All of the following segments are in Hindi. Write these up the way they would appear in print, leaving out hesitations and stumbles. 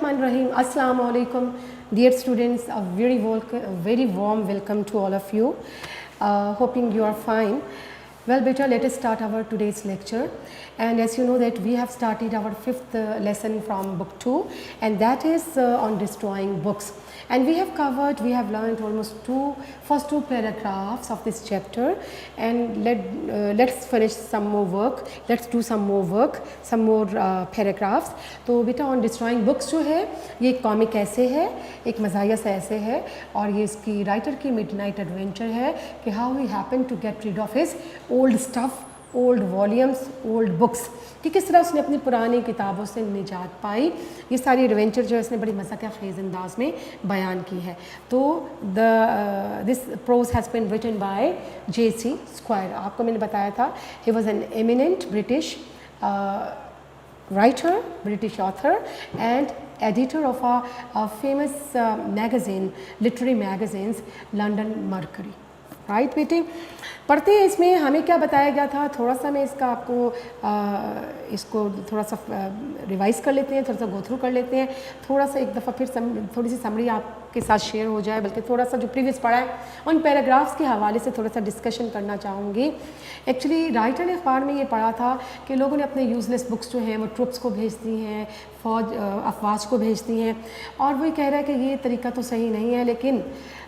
Bismillahirrahmanirrahim. Assalamu alaikum, dear students. A very warm welcome to all of you. Hoping you are fine. Well, beta, let us start our today's lecture. And as you know that we have started our fifth lesson from book 2, and that is on destroying books. And we have learned almost first two paragraphs of this chapter, and let's finish some more work. Let's do some more work, some more paragraphs. तो बेटा on destroying books जो है ये एक कॉमिक ऐसे है, एक मज़ाहिया सा ऐसे है, और ये इसकी राइटर की मिडनाइट एडवेंचर है कि how he happened to get rid of his old stuff, old volumes, old books, कि किस तरह उसने अपनी पुरानी किताबों से निजात पाई। ये सारी एडवेंचर जो है इसने बड़ी मज़ाक़ ख़ेज़ अंदाज में बयान की है। तो this prose has been written by J.C. Squire। आपको मैंने बताया था ही was an eminent British writer, British author and editor of a famous magazine, literary magazines, London Mercury। Right बेटे, पढ़ते हैं। इसमें हमें क्या बताया गया था, थोड़ा सा मैं इसका आपको इसको थोड़ा सा रिवाइज़ कर लेते हैं, थोड़ा सा गो थ्रू कर लेते हैं, थोड़ा सा एक दफ़ा फिर थोड़ी सी समरी आपके साथ शेयर हो जाए, बल्कि थोड़ा सा जो प्रीवियस पढ़ा है उन पैराग्राफ्स के हवाले से थोड़ा सा डिस्कशन करना चाहूँगी। एक्चुअली राइटर ने अखबार में ये पढ़ा था कि लोगों ने अपने यूज़लेस बुक्स जो हैं वो ट्रुप्स को भेज दी हैं, फ़ौज अफवाज को भेज दी हैं, और वो कह रहा है कि ये तरीका तो सही नहीं है, लेकिन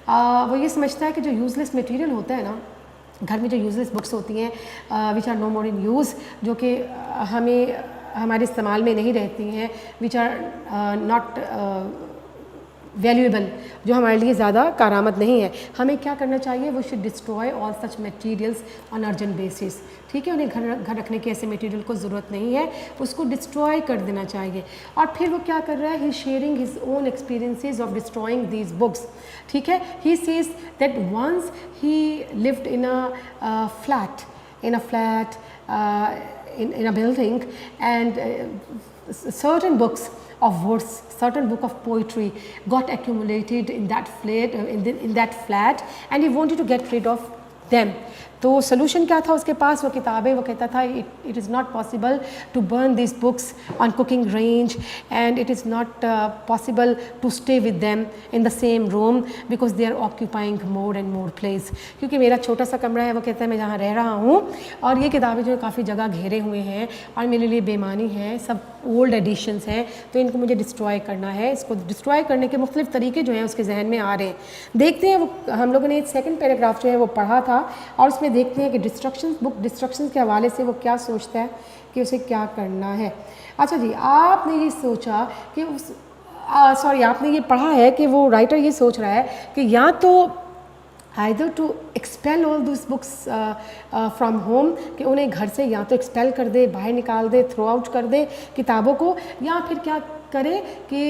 वो ये समझता है कि जो यूज़लेस मटेरियल होता है ना, घर में जो यूज़लेस बुक्स होती हैं which are no more in use, जो कि हमारे इस्तेमाल में नहीं रहती हैं, विच आर नॉट वैल्यूएबल, जो हमारे लिए ज़्यादा कारआमद नहीं है, हमें क्या करना चाहिए, वो should destroy all such materials on urgent basis. ठीक है, उन्हें घर रखने की ऐसे मटेरियल को ज़रूरत नहीं है, उसको डिस्ट्रॉय कर देना चाहिए। और फिर वो क्या कर रहा है, he sharing his own experiences of destroying these books. ठीक है, he says that once he lived in a flat in a building, and certain books of verse, certain book of poetry got accumulated in that flat, and he wanted to get rid of them. तो सोल्यूशन क्या था उसके पास, वो किताबें, वो कहता था it is not possible to burn this books on cooking range, and it is not possible to stay with them in the same room because they are occupying more and more place. क्योंकि मेरा छोटा सा कमरा है, वो कहता है मैं जहाँ रह रहा हूँ, और ये किताबें जो है काफ़ी जगह घेरे हुए हैं और मेरे लिए बेमानी है, सब ओल्ड एडिशंस हैं, तो इनको मुझे डिस्ट्रॉय करना है। इसको डिस्ट्रॉय करने के मुख्तलिफ तरीके जो हैं उसके जहन में आ रहे हैं। देखते हैं, वो हम लोगों ने सेकंड पैराग्राफ जो है वो पढ़ा था, और उसमें देखते हैं कि बुक डिस्ट्रक्शंस के हवाले से वो क्या सोचता है कि उसे क्या करना है। अच्छा जी, आपने ये सोचा कि आपने ये पढ़ा है कि वो राइटर ये सोच रहा है कि या तो either to expel all these books from home, कि उन्हें घर से या तो एक्सपेल कर दे, बाहर निकाल दे, थ्रो आउट कर दे किताबों को, या फिर क्या करे कि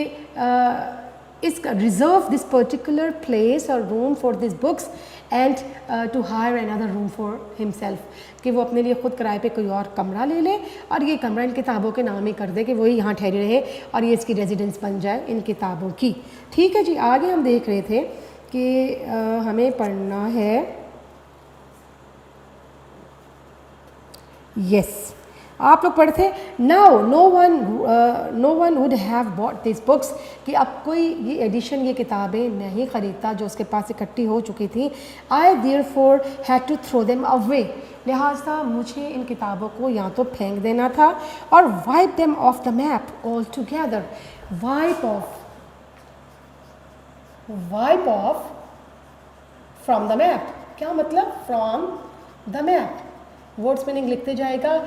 इसका रिजर्व दिस पर्टिकुलर प्लेस और room for this books and to hire another room for himself, कि वो अपने लिए ख़ुद किराए पे कोई और कमरा ले ले और ये कमरा इन किताबों के नाम ही कर दे कि वही यहाँ ठहरे रहे और ये इसकी रेजिडेंस बन जाए इन किताबों की। ठीक है जी, आगे हम देख रहे थे कि हमें पढ़ना है, यस आप लोग पढ़ते, now no one would have bought this books, कि अब कोई ये एडिशन, ये किताबें नहीं ख़रीदता जो उसके पास इकट्ठी हो चुकी थी। I therefore had to throw them away, लिहाजा मुझे इन किताबों को या तो फेंक देना था और wipe them off the map all together. Wipe off from the map, क्या मतलब, from the map, words meaning लिखते जाएगा।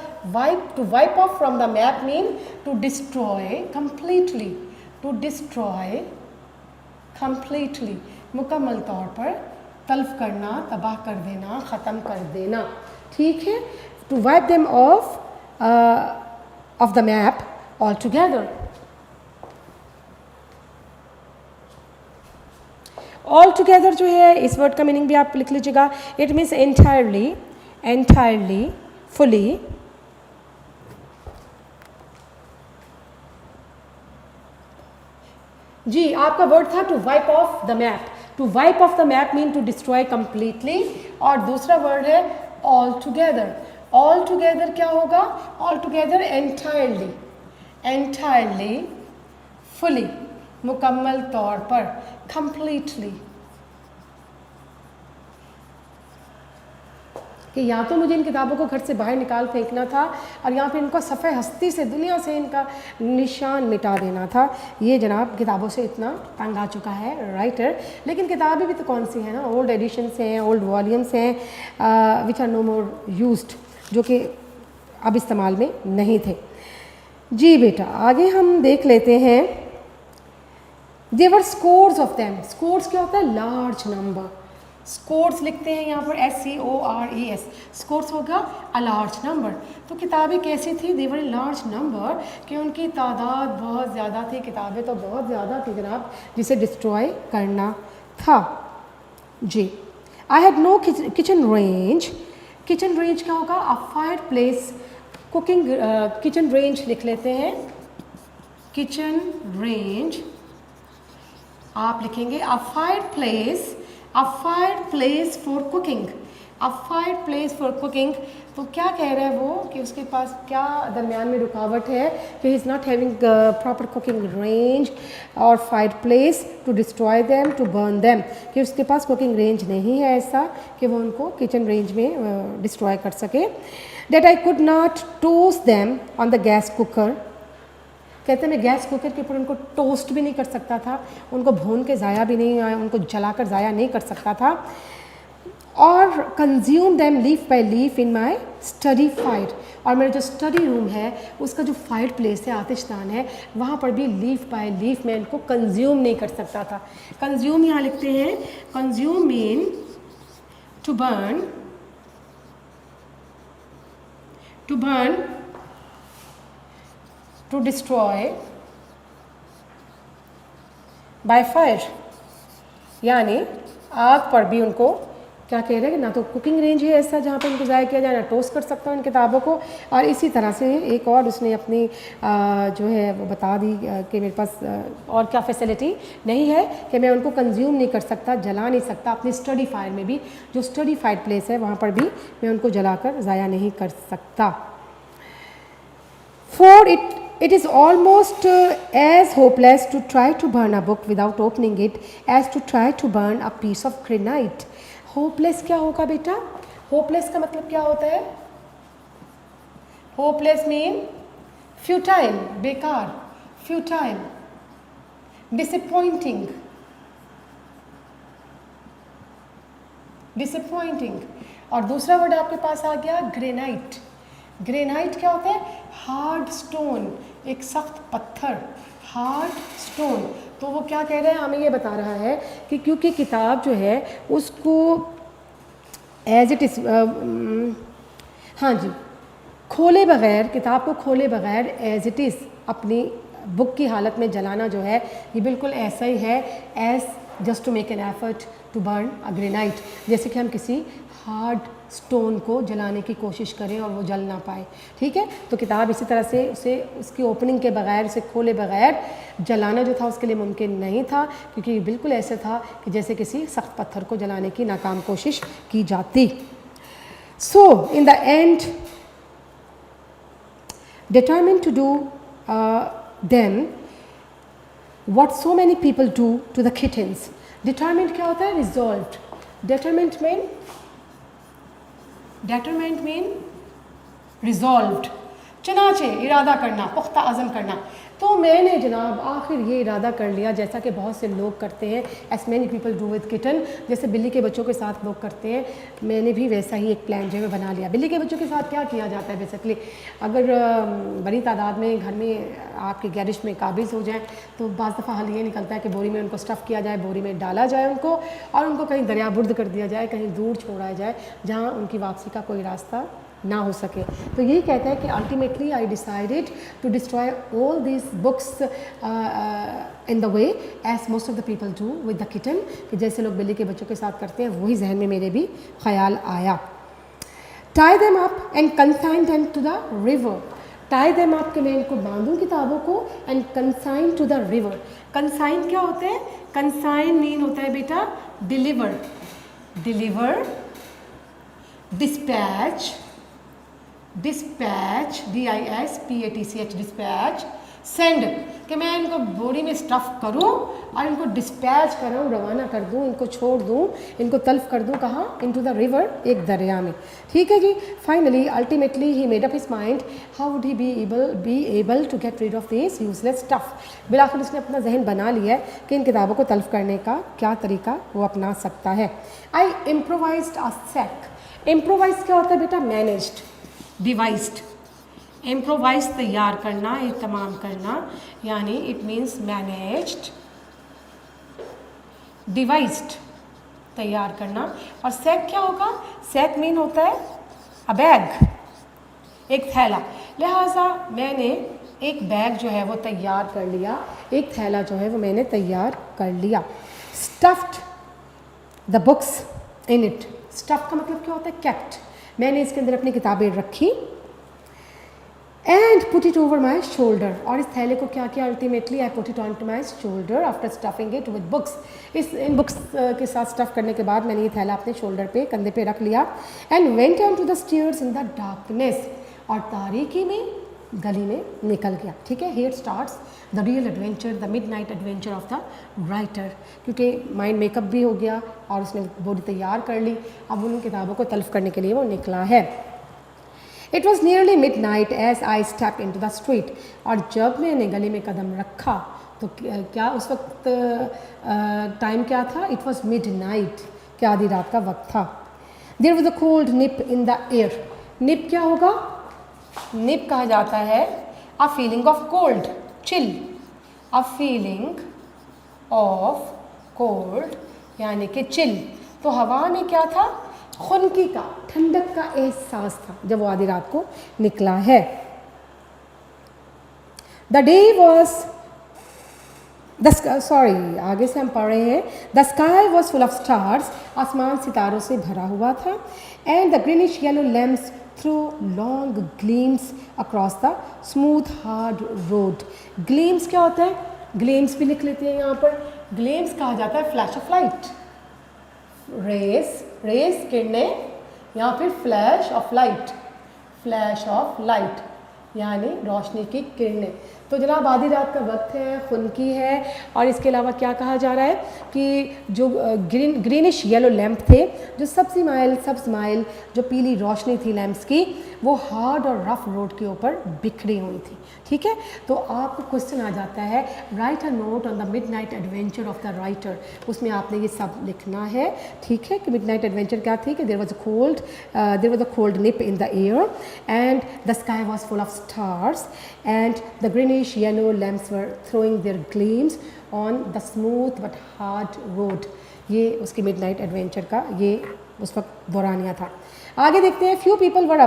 To wipe off from the map mean to destroy completely, to destroy completely, मुकम्मल तौर पर तल्फ करना, तबाह कर देना, ख़त्म कर देना। ठीक है, to wipe them off the map all together. All together जो है इस वर्ड का मीनिंग भी आप लिख लीजिएगा, इट मीन्स entirely, fully, जी आपका वर्ड था to wipe off the map. To wipe off the map mean to destroy completely, और दूसरा वर्ड है ऑल टुगेदर। ऑल टुगेदर क्या होगा, ऑल टुगेदर एंटायरली, fully, मुकम्मल तौर पर, completely, कि या तो मुझे इन किताबों को घर से बाहर निकाल फेंकना था और यहाँ पे इनको सफ़े हस्ती से, दुनिया से इनका निशान मिटा देना था। ये जनाब किताबों से इतना तंग आ चुका है राइटर। लेकिन किताबें भी तो कौन सी हैं ना, ओल्ड एडिशंस हैं, ओल्ड वॉल्यूम्स हैं which are no more used, जो कि अब इस्तेमाल में नहीं थे। जी बेटा आगे हम देख लेते हैं। देवर स्कोर्स ऑफ देम, स्कोर्स क्या होता है, लार्ज नंबर, स्कोर्स लिखते हैं यहाँ पर SCORES, स्कोर्स होगा अ लार्ज नंबर। तो किताबें कैसी थी, देवर ए लार्ज नंबर, कि उनकी तादाद बहुत ज़्यादा थी, किताबें तो बहुत ज़्यादा थी जनाब, जिसे डिस्ट्रॉय करना था। जी I had no kitchen range, kitchen range क्या होगा, a fireplace, cooking kitchen range लिख लेते हैं, किचन रेंज आप लिखेंगे a fireplace, a fireplace for cooking, a fireplace for cooking. तो क्या कह रहा है वो कि उसके पास क्या दरमियान में रुकावट है, कि he is not having proper cooking range और fireplace to destroy them, to burn them, कि उसके पास कुकिंग रेंज नहीं है ऐसा कि वो उनको किचन रेंज में डिस्ट्रॉय कर सके। That I could not toast them on the gas cooker, कहते हैं मैं गैस कुकर के ऊपर उनको टोस्ट भी नहीं कर सकता था, उनको भून के ज़ाया भी नहीं, उनको जलाकर ज़ाया नहीं कर सकता था। और consume them leaf by leaf in my study fire, और मेरा जो स्टडी रूम है उसका जो फायर प्लेस है, आतिशदान है, वहाँ पर भी लीफ बाय लीफ मैं इनको कंज्यूम नहीं कर सकता था। कंज्यूम यहाँ लिखते हैं, consume mean to burn, to burn, to destroy by fire, यानी आग पर भी उनको क्या कह रहे हैं कि ना तो कुकिंग रेंज है ऐसा जहाँ पे इनको ज़ाया किया जाए, ना टोस्ट कर सकता हूँ इन किताबों को। और इसी तरह से एक और उसने अपनी जो है वो बता दी कि मेरे पास और क्या फैसिलिटी नहीं है कि मैं उनको कंज्यूम नहीं कर सकता, जला नहीं सकता, अपनी स्टडी फायर में भी, जो स्टडी फायर प्लेस है वहाँ पर भी मैं उनको जलाकर ज़ाया नहीं कर सकता। For it is almost as hopeless to try to burn a book without opening it as to try to burn a piece of granite. Hopeless क्या होगा बेटा, hopeless का मतलब क्या होता है, hopeless mean futile, बेकार, futile, disappointing, disappointing। और दूसरा वर्ड आपके पास आ गया ग्रेनाइट। ग्रेनाइट क्या होता है, हार्ड स्टोन, एक सख्त पत्थर, हार्ड स्टोन। तो वो क्या कह रहे हैं, हमें ये बता रहा है कि क्योंकि किताब जो है उसको एज इट इज़, हाँ जी, खोले बग़ैर, किताब को खोले बग़ैर एज इट इज़ अपनी बुक की हालत में जलाना जो है ये बिल्कुल ऐसा ही है as just to make an effort to burn a granite, जैसे कि हम किसी हार्ड स्टोन को जलाने की कोशिश करें और वो जल ना पाए। ठीक है, तो किताब इसी तरह से उसे उसकी ओपनिंग के बगैर, उसे खोले बगैर जलाना जो था उसके लिए मुमकिन नहीं था, क्योंकि ये बिल्कुल ऐसे था कि जैसे किसी सख्त पत्थर को जलाने की नाकाम कोशिश की जाती। So in the end determined to do then what so many people do to the kittens. Determined क्या होता है, resolved. Determined mean resolved, चुनाचे, इरादा करना, पुख्ता अज़म करना। तो मैंने जनाब आखिर ये इरादा कर लिया, जैसा कि बहुत से लोग करते हैं, S many people do with kitten, जैसे बिल्ली के बच्चों के साथ लोग करते हैं, मैंने भी वैसा ही एक प्लान जो है बना लिया। बिल्ली के बच्चों के साथ क्या किया जाता है बेसिकली, अगर बड़ी तादाद में घर में आपके गैरिश में काबिज़ हो जाए तो बाज़ दफ़ा हल ये निकलता है कि बोरी में उनको स्टफ़ किया जाए, बोरी में डाला जाए उनको, और उनको कहीं दरिया बुर्द कर दिया जाए, कहीं दूर छोड़ा जाए जहाँ उनकी वापसी का कोई रास्ता ना हो सके। तो यही कहता है कि ultimately I decided to destroy all this books in the way as most of the people do with the kitten, कि जैसे लोग बिल्ली के बच्चों के साथ करते हैं, वही जहन में मेरे भी ख्याल आया। Tie them up and consign them to the river. Tie them up के मैं इनको बांधूँ किताबों को, and consign to the river. Consign क्या होता है, कंसाइन मीन होता है बेटा deliver, deliver, dispatch, dispatch, DISPATCH, dispatch send कि मैं इनको बोरी में स्टफ़ करूं और इनको डिस्पैच करूं, रवाना कर दूं, इनको छोड़ दूं, इनको तल्फ कर दूं कहाँ, इनटू द रिवर, एक दरिया में। ठीक है जी। Finally ultimately he made up his mind how would he be able to get rid of this useless stuff. बिलाखिर उसने अपना जहन बना लिया है कि इन किताबों को तल्फ करने का क्या तरीका वो अपना सकता है। आई इम्प्रोवाइज्ड अ सैक। इम्प्रोवाइज क्या होता है बेटा? Managed, devised. इम्प्रोवाइज तैयार करना, इत्माम करना, यानी इट मीन्स मैनेज्ड, डिवाइस्ड तैयार करना। और सैक क्या होगा? सैक मीन होता है अ बैग, एक थैला। लिहाजा मैंने एक बैग जो है वो तैयार कर लिया, एक थैला जो है वो मैंने तैयार कर लिया। Stuffed the books in it. Stuff का मतलब क्या होता है? केप्ट। मैंने इसके अंदर अपनी किताबें रखी। And put it over my shoulder. और इस थैले को क्या किया? Ultimately I put it on to my shoulder after stuffing it with books. इन बुक्स के साथ स्टफ़ करने के बाद मैंने ये थैला अपने शोल्डर पे, कंधे पे रख लिया। And went on to the stairs in the darkness. और तारीकी में गली में निकल गया। ठीक है। Here starts the real adventure, the midnight adventure of the writer. क्योंकि माइंड मेकअप भी हो गया और उसने बॉडी तैयार कर ली, अब उन किताबों को तल्फ करने के लिए वो निकला है। It was nearly midnight as I stepped into the street. और जब मैंने गली में कदम रखा तो क्या उस वक्त टाइम क्या था? It was midnight, क्या आधी रात का वक्त था। There was a cold nip in the air. Nip क्या होगा? Nip कहा जाता है a feeling of cold, chill, a feeling of cold यानी कि chill। तो हवा में क्या था? खुनकी का, ठंडक का एहसास था जब वो आधी रात को निकला है। द डे वॉज आगे से हम पढ़ रहे हैं। The sky was full of stars. आसमान सितारों से भरा हुआ था। And the greenish yellow lamps through long gleams across the smooth hard road. Gleams क्या होता है? ग्लीम्स भी लिख लेते हैं यहाँ पर। ग्लीम्स कहा जाता है फ्लैश ऑफ लाइट, रेस किरणें, या फिर फ्लैश ऑफ लाइट यानी रोशनी की किरणें। तो जनाब आधी रात का वक्त है, खुनकी है, और इसके अलावा क्या कहा जा रहा है कि जो ग्रीनिश येलो लैंप थे, जो सब्ज़ माइल जो पीली रोशनी थी लैंप्स की, वो हार्ड और रफ रोड के ऊपर बिखरी हुई थी। ठीक है। तो आपको क्वेश्चन आ जाता है, right a note on the midnight adventure of the writer. उसमें आपने ये सब लिखना है। ठीक है कि मिडनाइट एडवेंचर क्या थी कि there was a cold nip in the air and the sky was full of stars and the greenish yellow lamps were throwing their gleams on the smooth but hard road. ये उसकी मिडनाइट एडवेंचर का ये उस वक्त दौरानिया था। आगे देखते हैं। Few people were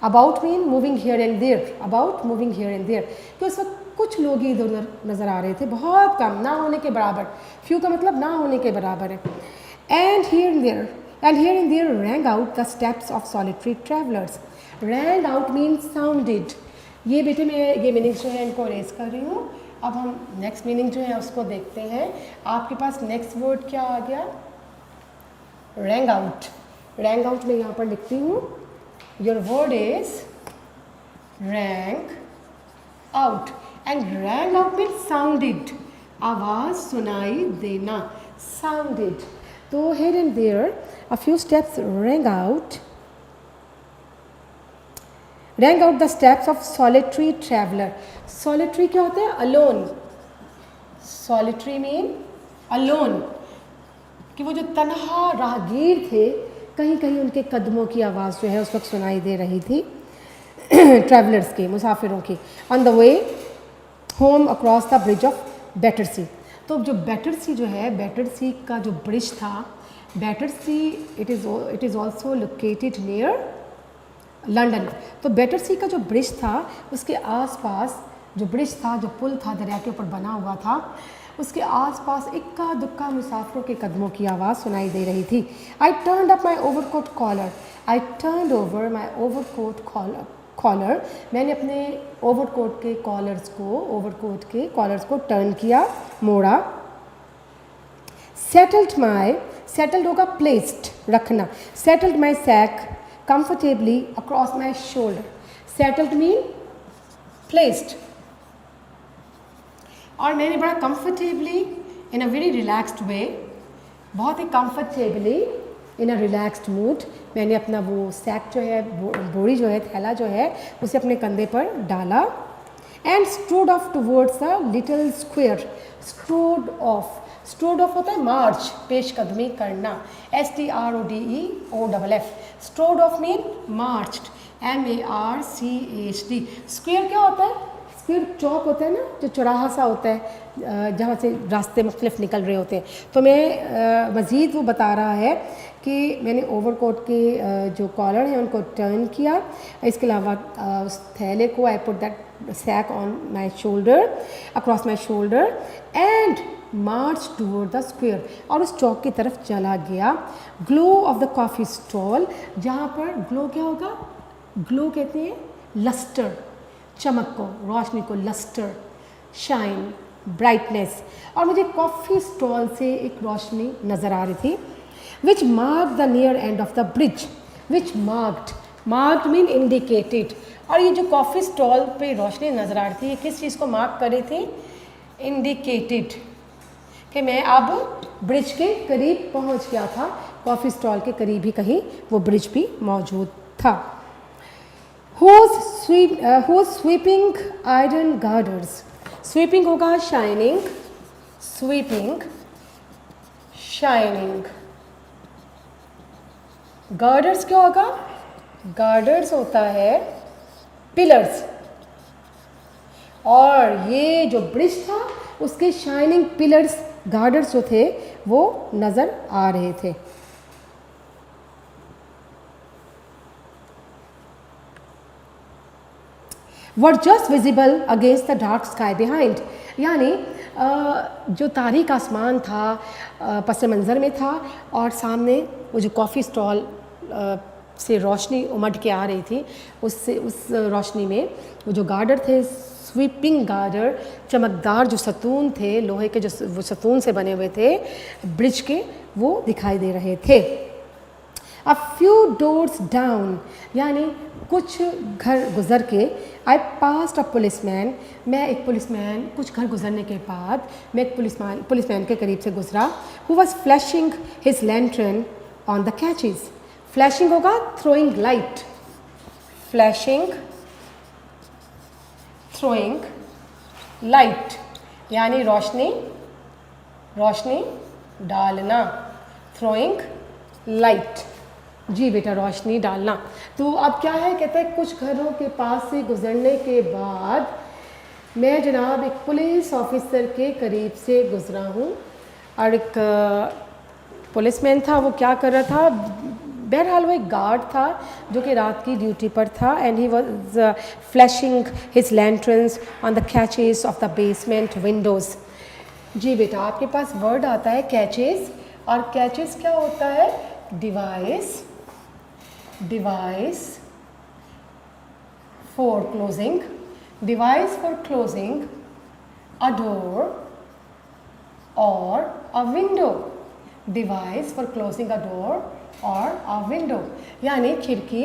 about mean moving here and there. कि उस वक्त कुछ लोग ही इधर उधर नज़र आ रहे थे, बहुत कम, ना होने के बराबर। फ्यू का मतलब ना होने के बराबर है। And here and there rang out the steps of solitary travellers. Rang out mean sounded. ये बेटे मैं ये मीनिंग्स जो है इनको रेस कर रही हूँ। अब हम नेक्स्ट मीनिंग जो है उसको देखते हैं। आपके पास नेक्स्ट वर्ड क्या आ गया? Wrong out. रैंग आउट मैं यहाँ पर लिखती हूँ। Your word is rang out and rang out mean sounded, आवाज़ सुनाई देना, साउंडेड। तो here and there a few steps rang out the steps of solitary traveller. Solitary क्या होता है? अलोन। सॉलिटरी मीन अलोन, कि वो जो तन्हा राहगीर थे, कहीं कहीं उनके कदमों की आवाज़ जो है उस वक्त सुनाई दे रही थी ट्रैवलर्स की, मुसाफिरों की। On the way home across the bridge of Battersea. तो जो बैटरसी जो है, बैटरसी का जो ब्रिज था, Battersea it is also located near London. तो बैटरसी का जो ब्रिज था उसके आसपास, जो ब्रिज था, जो पुल था दरिया के ऊपर बना हुआ था, उसके आसपास इक्का दुक्का मुसाफिरों के कदमों की आवाज़ सुनाई दे रही थी। I turned up my overcoat collar. I turned over my overcoat collar. मैंने अपने ओवरकोट के कॉलर्स को टर्न किया, मोड़ा। सेटल्ड होगा प्लेस्ड, रखना। Settled my sack comfortably across my shoulder. Settled mean placed, और मैंने बड़ा comfortably in a very relaxed way, बहुत ही comfortably in a relaxed mood मैंने अपना वो सैक जो है, बोरी जो है, थैला जो है, उसे अपने कंधे पर डाला and strode of towards a little square. Strode of होता है मार्च, पेशकदमी करना, STRODEOFF। Strode of mean marched, MARCHD। Square क्या होता है? स्क्वायर चौक होता है ना, जो चौराहा सा होता है जहाँ से रास्ते मुख्तलिफ निकल रहे होते हैं। तो मैं मज़ीद वो बता रहा है कि मैंने ओवरकोट के जो कॉलर हैं उनको टर्न किया, इसके अलावा उस थैले को I put that sack on my shoulder, across my shoulder and march toward the square, और उस चौक की तरफ चला गया। Glow of the coffee stall, जहाँ पर ग्लो क्या होगा? ग्लो कहते हैं लस्टर, चमक को, रोशनी को, लस्टर, शाइन, ब्राइटनेस। और मुझे कॉफ़ी स्टॉल से एक रोशनी नज़र आ रही थी। Which mark the near end of the bridge, which marked mean indicated. और ये जो कॉफ़ी स्टॉल पे रोशनी नज़र आ रही थी, ये किस चीज़ को मार्क कर रही थी? इंडिकेटेड, कि मैं अब ब्रिज के करीब पहुंच गया था। कॉफ़ी स्टॉल के करीब ही कहीं वो ब्रिज भी मौजूद था। Who's sweeping iron girders? Sweeping होगा shining, sweeping, shining. Girders क्या होगा? Girders होता है pillars, और ये जो ब्रिज था उसके शाइनिंग पिलर्स, गार्डर्स जो थे वो नज़र आ रहे थे। Were just visible against the dark sky behind, यानी जो तारीक आसमान था पस मंज़र में था, और सामने वो जो कॉफ़ी स्टॉल से रोशनी उमड़ के आ रही थी, उससे उस रोशनी में वो जो गार्डर थे, स्वीपिंग गार्डर, चमकदार जो सतून थे, लोहे के जो वो सतून से बने हुए थे ब्रिज के, वो दिखाई दे रहे थे। अ फ्यू डोर्स डाउन, यानी कुछ घर गुजर के, आई पास्ट अ पुलिसमैन, मैं एक पुलिसमैन, कुछ घर गुजरने के बाद मैं एक पुलिसमैन के करीब से गुजरा, who was flashing his lantern on the catches. Flashing होगा throwing light, flashing, throwing light, यानी रोशनी डालना, थ्रोइंग लाइट। जी बेटा, रोशनी डालना। तो अब क्या है, कहते हैं कुछ घरों के पास से गुजरने के बाद मैं जनाब एक पुलिस ऑफिसर के करीब से गुजरा हूँ, और एक पुलिसमैन था, वो क्या कर रहा था, बहरहाल वो एक गार्ड था जो कि रात की ड्यूटी पर था, and he was flashing his lanterns on the catches of the basement windows. जी बेटा, आपके पास वर्ड आता है कैचेस, और कैचेस क्या होता है? Device for closing, device for closing a door और a window, device for closing a door और अ विंडो, यानी खिड़की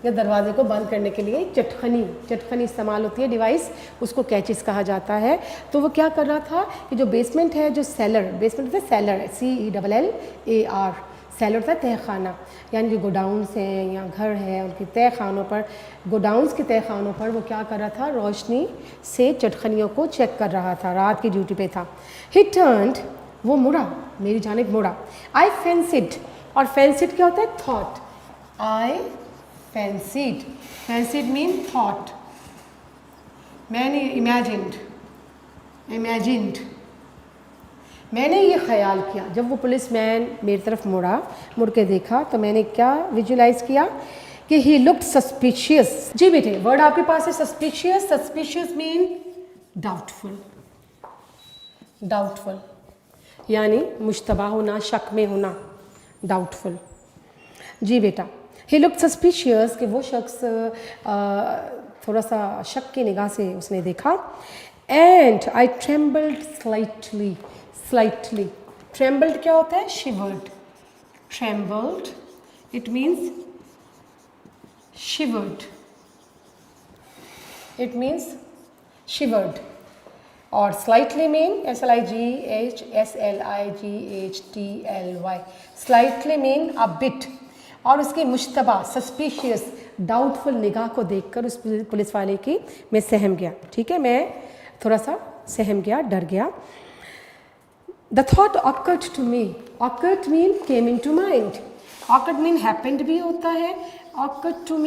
या दरवाजे को बंद करने के लिए चटखनी इस्तेमाल होती है डिवाइस, उसको कैचेस कहा जाता है। तो वो क्या कर रहा था कि जो बेसमेंट है, जो सेलर, बेसमेंट है सेलर, CELLAR, सेलर होता है तहखाना, यानी जो गोडाउन्स हैं या घर है उनकी तय खानों पर, गोडाउन्स के तय खानों पर वो क्या कर रहा था, रोशनी से चटखनियों को चेक कर रहा था, रात की ड्यूटी पे था। ही टर्न्ड, वो मुड़ा, मेरी जानिब मुड़ा। आई फैंसिड, और फैंसिड क्या होता है? थॉट। आई फैंसिड मीन थॉट, मैंने इमेजिन्ड, मैंने ये ख्याल किया। जब वो पुलिसमैन मेरी तरफ मुड़ के देखा तो मैंने क्या विजुलाइज किया कि ही लुक्ड सस्पिशियस। जी बेटे, वर्ड आपके पास है सस्पिशियस। सस्पिशियस मीन डाउटफुल, यानी मुश्तबा होना, शक में होना, डाउटफुल। जी बेटा, ही लुक्ड सस्पिशियस, कि वो शख्स थोड़ा सा शक की निगाह से उसने देखा। And I trembled slightly, trembled क्या होता है? Shivered, trembled it means shivered, और slightly mean SLIGHSLIGHTLY, slightly mean a bit. और उसकी मुश्तबा सस्पिशियस डाउटफुल निगाह को देखकर उस पुलिस वाले की मैं सहम गया। ठीक है, मैं थोड़ा सा सहम गया, डर गया। The thought occurred to me. Occurred mean came into mind. Occurred mean happened भी होता है। Occurred to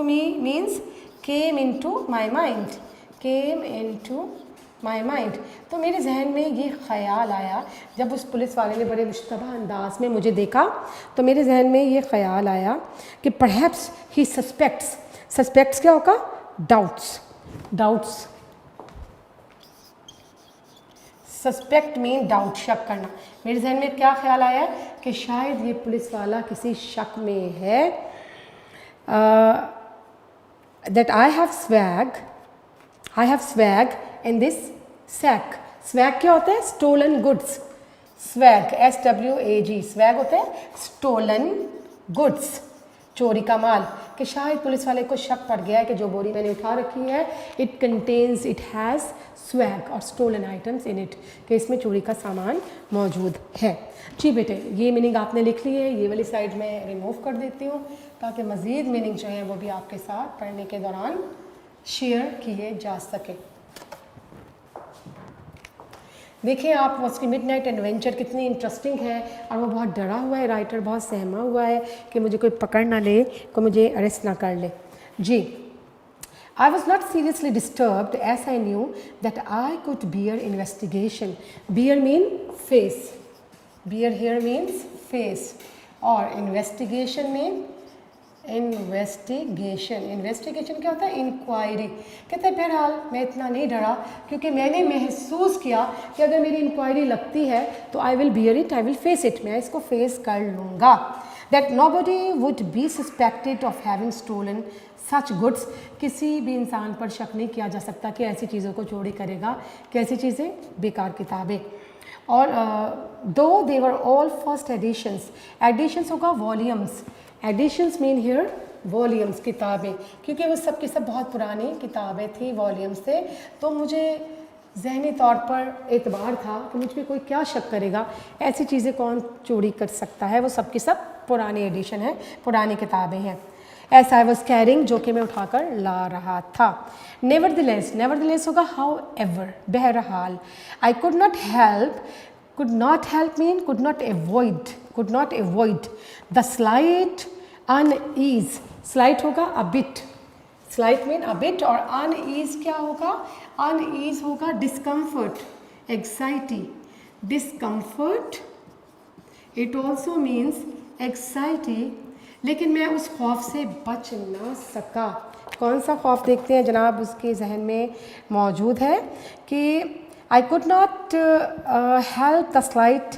me means came into my mind. Came into my mind. तो मेरे जहन में ये ख्याल आया जब उस पुलिस वाले ने बड़े मुश्तबा अंदाज में मुझे देखा, तो मेरे जहन में ये ख्याल आया कि perhaps he suspects क्या होगा? doubts। सस्पेक्ट मीन डाउट, शक करना। मेरे जहन में क्या ख्याल आया कि शायद ये पुलिस वाला किसी शक में है। That I have swag in this sack. Swag क्या होता है? Stolen goods. Swag SWAG, swag होता है स्टोलन गुड्स, चोरी का माल। कि शायद पुलिस वाले को शक पड़ गया है कि जो बोरी मैंने उठा रखी है इट हैज़ स्वैग और स्टोलन आइटम्स इन इट, कि इसमें चोरी का सामान मौजूद है। जी बेटे, ये मीनिंग आपने लिख ली है। ये वाली साइड में रिमूव कर देती हूँ ताकि मज़ीद मीनिंग जो है वो भी आपके साथ पढ़ने के दौरान शेयर किए जा सके। देखिए आप, उसकी मिडनाइट एडवेंचर कितनी इंटरेस्टिंग है, और वो बहुत डरा हुआ है, राइटर बहुत सहमा हुआ है कि मुझे कोई पकड़ ना ले, कोई मुझे अरेस्ट ना कर ले। जी, I was not seriously disturbed as I knew that I could bear investigation. Bear mean face. Bear here means face. और investigation mean इन्वेस्टिगेशन क्या होता है? इंक्वायरी। कहते हैं बहरहाल मैं इतना नहीं डरा क्योंकि मैंने महसूस किया कि अगर मेरी इंक्वायरी लगती है तो I will bear it, I will face it, मैं इसको फेस कर लूँगा। That nobody would be suspected of having stolen such goods. किसी भी इंसान पर शक नहीं किया जा सकता कि ऐसी चीज़ों को चोरी करेगा। कैसी चीज़ें? बेकार किताबें। और दो they were all first editions होगा volumes. Editions mean here volumes, किताबें, क्योंकि वो सब की सब बहुत पुरानी किताबें थी, वॉल्यूम्स थे। तो मुझे ज़हनी तौर पर एतबार था कि मुझ पर कोई क्या शक करेगा, ऐसी चीज़ें कौन चोरी कर सकता है। वो सब की सब पुरानी एडिशन है, पुरानी किताबें हैं। एस आई वॉज कैरिंग, जो कि मैं उठाकर ला रहा था। नेवरदलेस होगा हाउ एवर, बहरहाल। I could not help mean could not avoid the slight unease. Slight होगा a bit, slight mean a bit, और अनईज क्या होगा? अनईज होगा discomfort, anxiety, discomfort. It also means anxiety. लेकिन मैं उस खौफ से बच ना सका। कौन सा खौफ? देखते हैं जनाब, उसके जहन में मौजूद है कि आई could not help the slight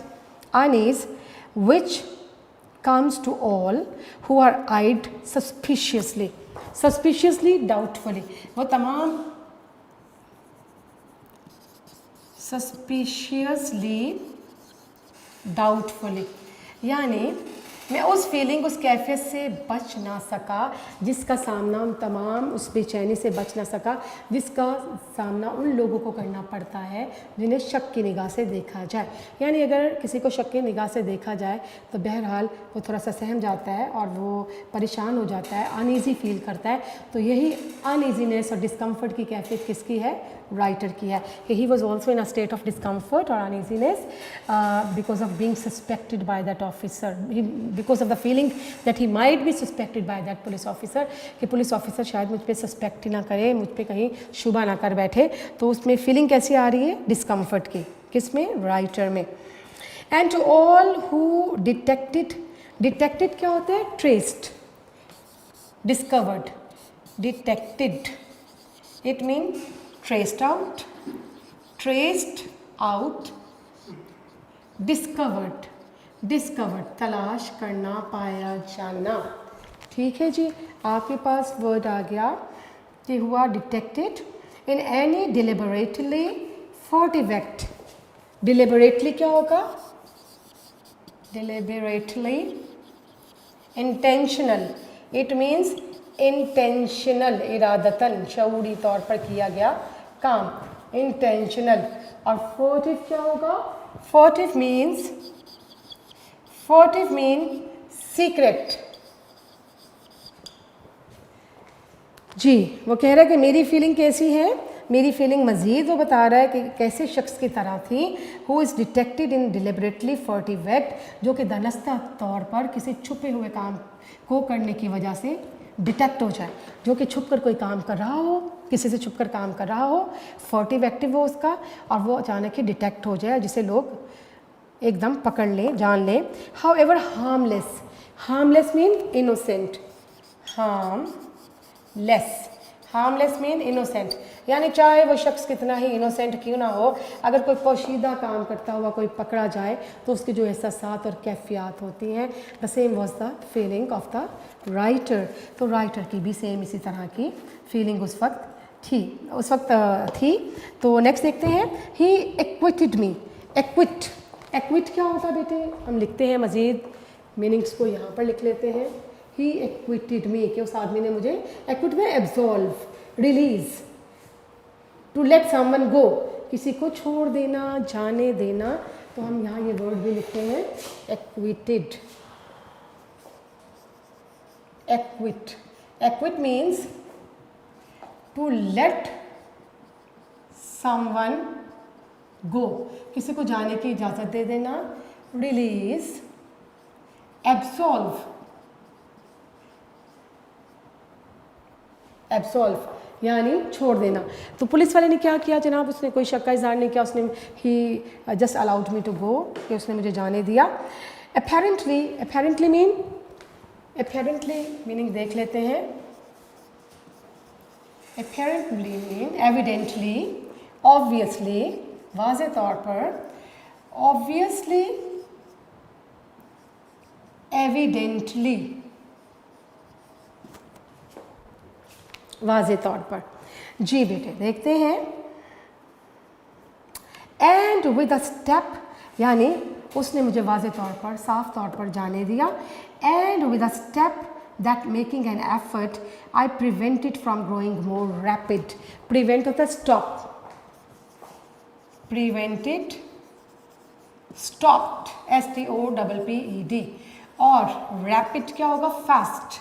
unease which comes to all who are eyed suspiciously, doubtfully। वो तमाम suspiciously, doubtfully, यानी मैं उस फीलिंग, उस कैफियत से बच ना सका जिसका सामना तमाम, उस बेचैनी से बच ना सका जिसका सामना उन लोगों को करना पड़ता है जिन्हें शक की निगाह से देखा जाए। यानी अगर किसी को शक की निगाह से देखा जाए तो बहरहाल वो थोड़ा सा सहम जाता है और वो परेशान हो जाता है, अनईज़ी फील करता है। तो यही अनईजीनेस और डिस्कम्फर्ट की कैफियत किसकी है? राइटर की है। He was also in a state of discomfort और uneasiness because of being suspected by that officer, because of the feeling that he might be suspected by that police officer, कि पुलिस ऑफिसर शायद मुझ पर सस्पेक्ट ही ना करे, मुझ पर कहीं शुबा ना कर बैठे। तो उसमें फीलिंग कैसी आ रही है? डिस्कम्फर्ट की। किसमें? राइटर में। And to all who detected क्या होता है? Traced, discovered, detected, it mean traced out, discovered, तलाश करना, पाया जाना। ठीक है जी, आपके पास वर्ड आ गया कि हुआ detected in any deliberately furtive act. Deliberately क्या होगा? Deliberately intentional, it means intentional, इरादतन, शऊरी तौर पर किया गया काम, इंटेंशनल। और फर्टिव क्या होगा? फर्टिव मीन सीक्रेट। जी, वो कह रहा है कि मेरी फीलिंग कैसी है, मेरी फीलिंग मज़ीद वो बता रहा है कि कैसे शख्स की तरह थी, who is detected in deliberately furtive act, जो कि दानिस्ता तौर पर किसी छुपे हुए काम को करने की वजह से डिटेक्ट हो जाए, जो कि छुप कर कोई काम कर रहा हो, किसी से छुप कर काम कर रहा हो, फर्टिव एक्टिव हो उसका, और वो अचानक ही डिटेक्ट हो जाए, जिसे लोग एकदम पकड़ लें, जान लें। How ever harmless, harmless mean innocent, harmless mean innocent, यानी चाहे वो शख्स कितना ही इनोसेंट क्यों ना हो, अगर कोई पोशीदा काम करता हुआ कोई पकड़ा जाए तो उसकी जो एहसासात और कैफियत होती हैं, the same was the feeling of the writer. तो राइटर की भी सेम इसी तरह की फीलिंग उस वक्त थी। तो नेक्स्ट देखते हैं, ही एक्विटेड मी। एक्विट क्या होता है बेटे? हम लिखते हैं मज़ीद मीनिंग्स को यहाँ पर लिख लेते हैं। ही एक्विटेड मी, कि उस आदमी ने मुझे एक्विट में absolve, release, to let someone go, किसी को छोड़ देना, जाने देना। तो हम यहाँ ये वर्ड भी लिखते हैं acquitted. Acquit means to let someone go, किसी को जाने की इजाज़त दे देना। रिलीज, एब्सॉल्व यानी छोड़ देना। तो पुलिस वाले ने क्या किया जनाब? उसने कोई शक का इज़हार नहीं किया, उसने he just allowed me to go, कि उसने मुझे जाने दिया। अपेरेंटली मीनिंग देख लेते हैं। अपेरेंटली मीन एविडेंटली, ऑब्वियसली, वाज़े तौर पर, ऑब्वियसली, एविडेंटली, वाज़े तौर पर। जी बेटे देखते हैं, एंड विद अ स्टेप, यानी उसने मुझे वाज़े तौर पर, साफ तौर पर जाने दिया। And with a step that making an effort I prevented from growing more rapid. Prevent होता है स्टॉप, प्रिवेंटेड, स्टॉप्ड, STOPPED। और रैपिड क्या होगा? फास्ट,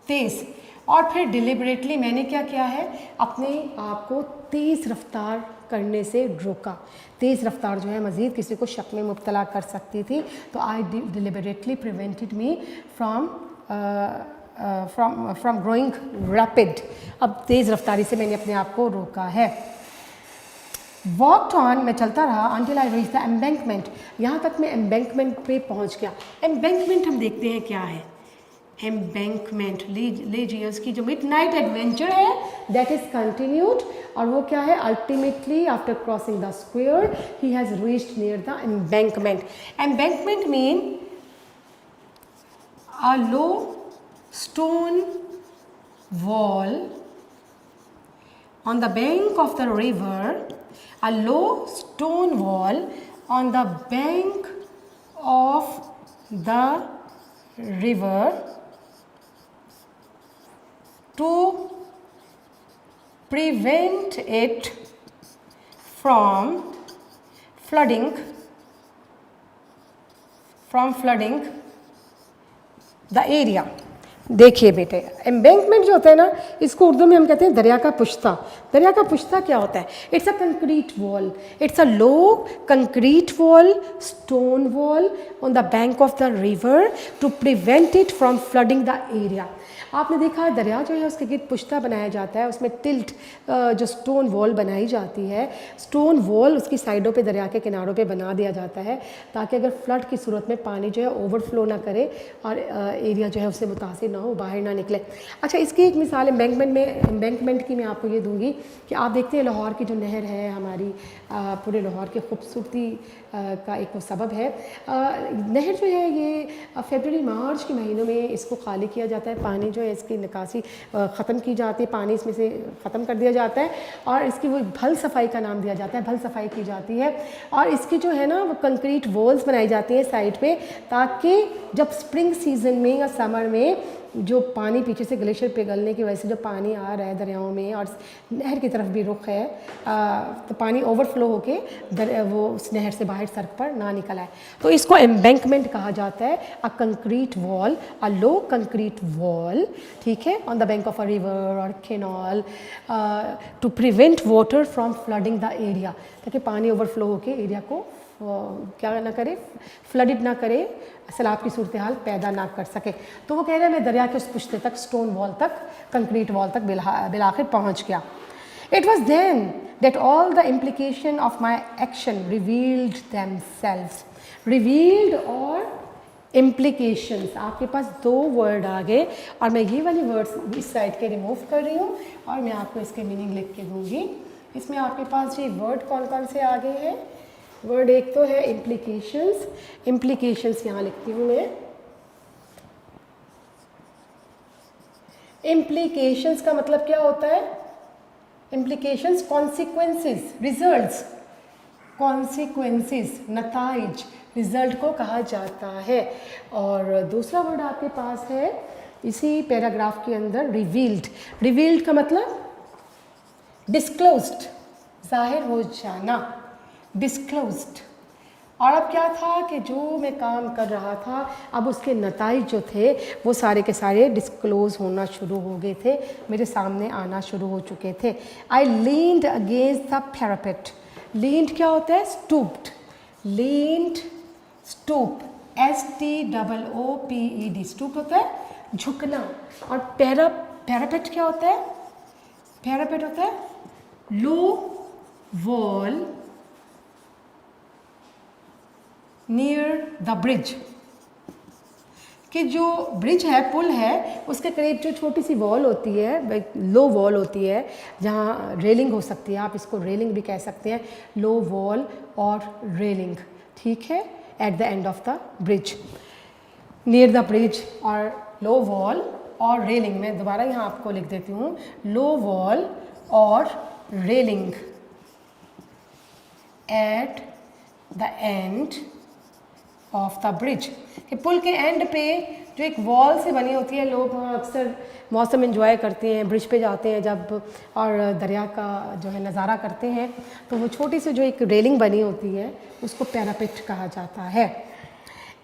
तेज़। और फिर डिलिबरेटली मैंने क्या किया है? अपने आप को तेज़ रफ्तार करने से रोका। तेज़ रफ्तार जो है मज़ीद किसी को शक में मुब्तला कर सकती थी। तो I deliberately prevented me from growing rapid. अब तेज़ रफ्तारी से मैंने अपने आप को रोका है। वॉकड ऑन, मैं चलता रहा, until I reach the embankment, यहाँ तक मैं एम्बैंकमेंट पे पहुँच गया। एम्बैंकमेंट हम देखते हैं क्या है। एम्बैंकमेंट, लीजियस की जो मिडनाइट एडवेंचर है दैट इज कंटिन्यूड, और वो क्या है? Ultimately after crossing the square he has reached near the embankment. Embankment mean a low stone wall on the bank of the river, a low stone wall on the bank of the river to prevent it from flooding the area। देखिए बेटे, एम्बैंकमेंट जो होता है ना, इसको उर्दू में हम कहते हैं दरिया का पुश्ता। दरिया का पुश्ता क्या होता है? It's a concrete wall, it's a low concrete wall, stone wall on the bank of the river to prevent it from flooding the area. आपने देखा है दरिया जो है उसके गिर्द पुश्ता बनाया जाता है, उसमें टिल्ट जो स्टोन वॉल बनाई जाती है, स्टोन वॉल उसकी साइडों पे, दरिया के किनारों पे बना दिया जाता है ताकि अगर फ्लड की सूरत में पानी जो है ओवरफ्लो ना करे और एरिया जो है उससे मुतासिर ना हो, बाहर ना निकले। अच्छा, इसकी एक मिसाल एम्बैंकमेंट की मैं आपको ये दूंगी कि आप देखते हैं लाहौर की जो नहर है हमारी, पूरे लाहौर की खूबसूरती का एक वो सबब है। नहर जो है ये फरवरी मार्च के महीनों में इसको खाली किया जाता है, पानी जो है इसकी निकासी ख़त्म की जाती है, पानी इसमें से ख़त्म कर दिया जाता है और इसकी वो भल सफाई का नाम दिया जाता है, भल सफाई की जाती है। और इसकी जो है ना वो कंक्रीट वॉल्स बनाई जाती हैं साइड पे, ताकि जब स्प्रिंग सीज़न में या समर में जो पानी पीछे से ग्लेशियर पिघलने की वजह से जो पानी आ रहा है दरियाओं में और नहर की तरफ भी रुख है, तो पानी ओवरफ्लो होके वो उस नहर से बाहर सड़क पर ना निकल आए, तो इसको एम्बैंकमेंट कहा जाता है। A concrete wall, a low concrete wall, ठीक है, on the bank of a river और canal to prevent water from flooding the area, ताकि पानी ओवरफ्लो होके एरिया को क्या ना करे, फ्लडिड ना करे, सैलाब की सूरत हाल पैदा ना कर सके। तो वो कह रहे हैं मैं दरिया के उस पुश्ते तक, स्टोन वॉल तक, कंक्रीट वॉल तक बिलाखिर पहुंच गया। It was then that all the implication of my action revealed themselves. Revealed और इम्प्लीकेशंस, आपके पास दो वर्ड आ गए और मैं ये वाली वर्ड्स इस साइड के रिमूव कर रही हूँ और मैं आपको इसके मीनिंग लिख के दूँगी। इसमें आपके पास ये वर्ड कौन कौन से आ गए हैं? वर्ड एक तो है इम्प्लीकेशंस, इम्प्लीकेशंस यहाँ लिखती हूँ मैं। इम्प्लीकेशंस का मतलब क्या होता है? इम्प्लीकेशंस कॉन्सिक्वेंसेस, रिजल्ट्स, कॉन्सिक्वेंसेस, नताइज, रिजल्ट को कहा जाता है। और दूसरा वर्ड आपके पास है इसी पैराग्राफ के अंदर, रिवील्ड। रिवील्ड का मतलब डिस्क्लोज्ड, जाहिर हो जाना, डिस्क्लोज्ड। और अब क्या था कि जो मैं काम कर रहा था, अब उसके नताइज जो थे वो सारे के सारे डिस्क्लोज होना शुरू हो गए थे, मेरे सामने आना शुरू हो चुके थे। I leaned against the parapet. Leaned क्या होता है? Stooped. Leaned, stoop, STOOPED, stoop होता है झुकना। और पैरापेट क्या होता है? पैरापेट होता है लो वॉल नियर द ब्रिज, कि जो ब्रिज है, पुल है, उसके करीब जो छोटी सी वॉल होती है, लो वॉल होती है, जहाँ रेलिंग हो सकती है, आप इसको रेलिंग भी कह सकते हैं, लो वॉल और रेलिंग, ठीक है, at the end of the bridge, near the bridge और लो वॉल और रेलिंग। मैं दोबारा यहाँ आपको लिख देती हूँ, लो वॉल और railing at the end of the bridge, कि पुल के एंड पे जो एक वॉल से बनी होती है, लोग वहाँ अक्सर मौसम एंजॉय करते हैं, ब्रिज पे जाते हैं जब, और दरिया का जो है नज़ारा करते हैं, तो वो छोटी सी जो एक रेलिंग बनी होती है उसको पैरापेट कहा जाता है।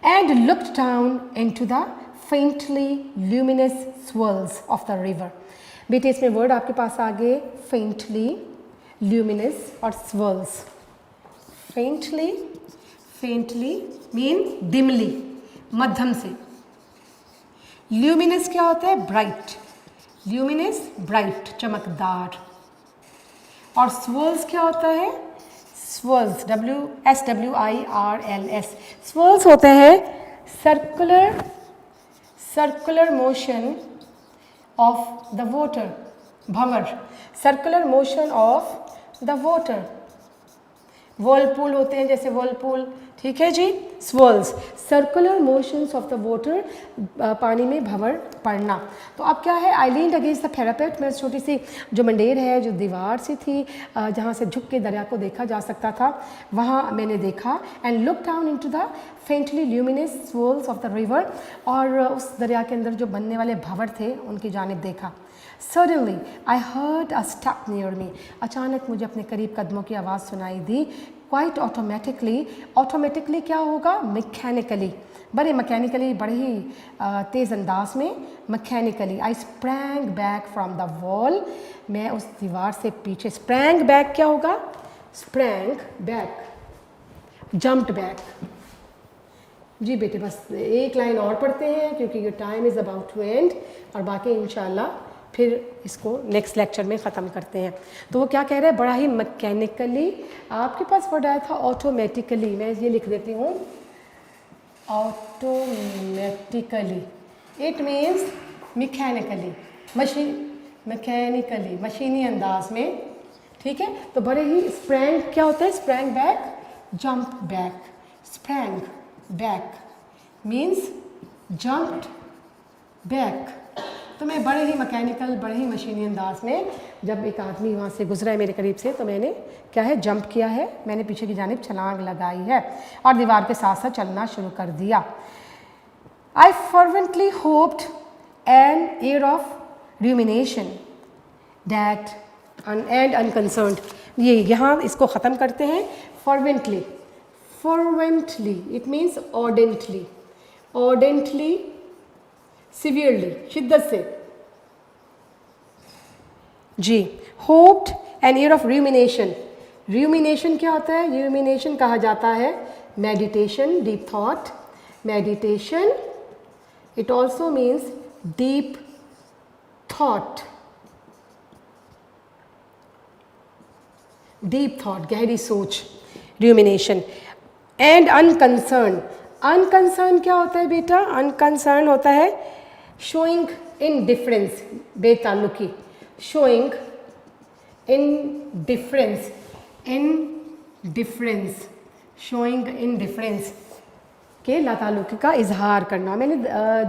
And looked down into the faintly luminous swirls of the river. बेटे इसमें वर्ड आपके पास आ गए, फेंटली, ल्यूमिनस और swirls. Faintly, faintly mean dimly, मध्यम से। ल्यूमिनस क्या होता है? ब्राइट। ल्यूमिनस ब्राइट, चमकदार। और स्वर्ल्स क्या होता है? Swirls, SWIRLS। स्वर्ल्स होते हैं circular motion of the water, भंवर, circular motion of the water. Whirlpool होते हैं जैसे वर्लपूल, ठीक है जी। Swirls, circular motions of the water, पानी में भंवर पड़ना। तो अब क्या है? I leaned against the parapet, मैं छोटी सी जो मंडेर है, जो दीवार सी थी जहाँ से झुक के दरिया को देखा जा सकता था, वहाँ मैंने देखा। And look down into the faintly luminous swirls of the river, और उस दरिया के अंदर जो बनने वाले भंवर थे उनकी जानिब देखा। Suddenly, I heard a step near me. अचानक मुझे अपने करीब कदमों की आवाज़ सुनाई दी। Quite automatically, automatically क्या होगा? Mechanically, बड़े मैकेनिकली, बड़े ही तेज़ अंदाज में, mechanically. I sprang back from the wall. मैं उस दीवार से पीछे, sprang back क्या होगा? Sprang back, jumped back. जी बेटे, बस एक लाइन और पढ़ते हैं क्योंकि ये time is about to end, और बाकी इंशाल्लाह फिर इसको नेक्स्ट लेक्चर में ख़त्म करते हैं। तो वो क्या कह रहे हैं? बड़ा ही मैकेनिकली। आपके पास वर्ड आया था ऑटोमेटिकली, मैं ये लिख देती हूँ, automatically. It means mechanically, mechanically, मशीनी अंदाज में, ठीक है। तो बड़े ही, स्प्रैंग क्या होता है? Sprang back, jump back. Sprang back means jumped back. तो मैं बड़े ही मैकेनिकल, बड़े ही मशीनी अंदाज में, जब एक आदमी वहाँ से गुजरा है मेरे करीब से, तो मैंने क्या है? जंप किया है, मैंने पीछे की जानिब छलांग लगाई है और दीवार के साथ साथ चलना शुरू कर दिया। आई फर्वेंटली hoped an air of rumination that and unconcerned. ये यहाँ इसको ख़त्म करते हैं. Fervently, it means ardently, severely, शिद्दत से. जी. Hoped, an air of rumination. Rumination क्या होता है? Rumination कहा जाता है meditation, deep thought. Meditation, it also means deep thought. Deep thought, गहरी सोच. Rumination. And unconcerned. Unconcerned क्या होता है बेटा? Unconcerned होता है showing indifference, बेताल्लुकी. Showing indifference. Showing indifference के लाताल्लुकी का इजहार करना. मैंने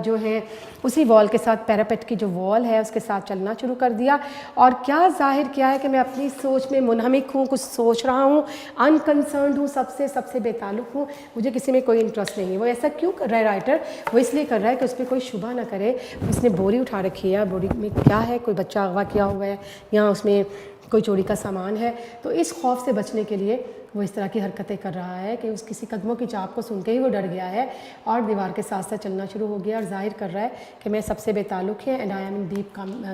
जो है उसी वॉल के साथ, पैरापेट की जो वॉल है उसके साथ चलना शुरू कर दिया और क्या जाहिर किया है कि मैं अपनी सोच में मुनहमिक हूँ, कुछ सोच रहा हूँ, अनकंसर्न्ड हूँ, सबसे बेताल्लुक हूँ, मुझे किसी में कोई इंटरेस्ट नहीं है. वो ऐसा क्यों कर रहा है राइटर? वो इसलिए कर रहा है कि उस पर कोई शुबा ना करे. उसने बोरी उठा रखी है, बोरी में क्या है? कोई बच्चा अगवा किया हुआ है या उसमें कोई चोरी का सामान है. तो इस खौफ से बचने के लिए वो इस तरह की हरकतें कर रहा है कि उस किसी कदमों की चाप को सुन के ही वो डर गया है और दीवार के साथ साथ चलना शुरू हो गया और जाहिर कर रहा है कि मैं सबसे बेताल्लुक है. And I am in deep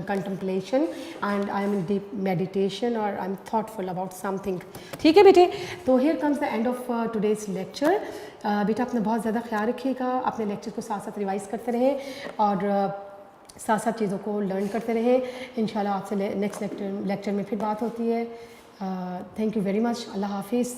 contemplation and I am in deep meditation और I am thoughtful about something. ठीक है बेटे, तो here comes the end of today's lecture. बेटा अपना बहुत ज़्यादा ख्याल रखिएगा, अपने लेक्चर को साथ साथ रिवाइज़ करते रहें और साथ साथ चीज़ों को लर्न करते रहें. इंशाल्लाह आपसे नेक्स्ट लेक्चर में फिर बात होती है. Thank you very much. अल्लाह हाफिज़.